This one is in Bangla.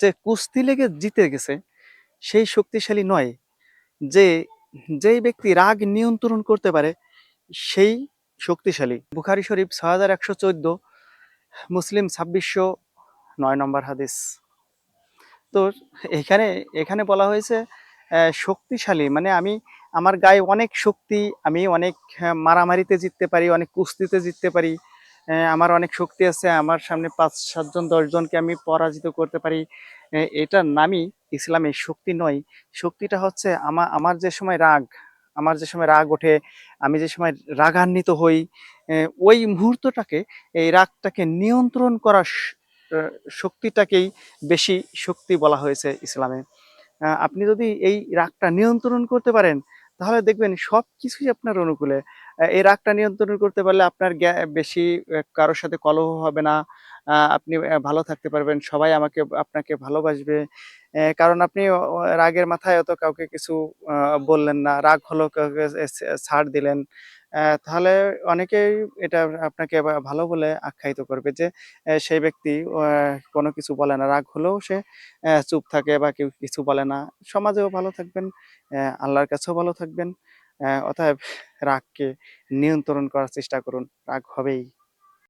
যে কুস্তি লেগে জিতে গেছে সেই শক্তিশালী নয়, যে যেই ব্যক্তি রাগ নিয়ন্ত্রণ করতে পারে সেই শক্তিশালী। বুখারী শরীফ ৬১১৪, মুসলিম ২৬০৯ নম্বর হাদিস। তো এখানে এখানে বলা হয়েছে শক্তিশালী মানে আমি, আমার গায়ে অনেক শক্তি, আমি অনেক মারামারিতে জিততে পারি, অনেক কুস্তিতে জিততে পারি, আমার অনেক শক্তি আছে, আমার সামনে ৫ ৭ জন ১০ জনকে আমি পরাজিত করতে পারি। এটার নামই ইসলামে শক্তি নয়। শক্তিটা হচ্ছে আমার যে সময় রাগ, আমার যে সময় রাগ ওঠে, আমি যে সময় রাগান্বিত হই, ওই মুহূর্তটাকে, এই রাগটাকে নিয়ন্ত্রণ করা শক্তিটাকেই বেশি শক্তি বলা হয়েছে ইসলামে। আপনি যদি এই রাগটা নিয়ন্ত্রণ করতে পারেন, তাহলে দেখবেন সবকিছুই আপনার অনুকূলে। এই রাগটা নিয়ন্ত্রণ করতে পারলে আপনার বেশি কারোর সাথে কলহ হবে না। আপনি ভালো থাকতে পারবেন। সবাই আপনাকে ভালোবাসবে। কারণ আপনি রাগের মাথায় অত কাউকে কিছু আ বললেন না। রাগ হলো কাউকে ছাড় দিলেন। তাহলে অনেকেই এটা আপনাকে ভালো বলে আখ্যায়িত করবে যে সেই ব্যক্তি কোনো কিছু বলে না। রাগ হলেও সে চুপ থাকে বা কেউ কিছু বলে না। সমাজেও ভালো থাকবেন, আল্লাহর কাছেও ভালো থাকবেন। অতএব রাগকে নিয়ন্ত্রণ করার চেষ্টা করুন। রাগ হবেই।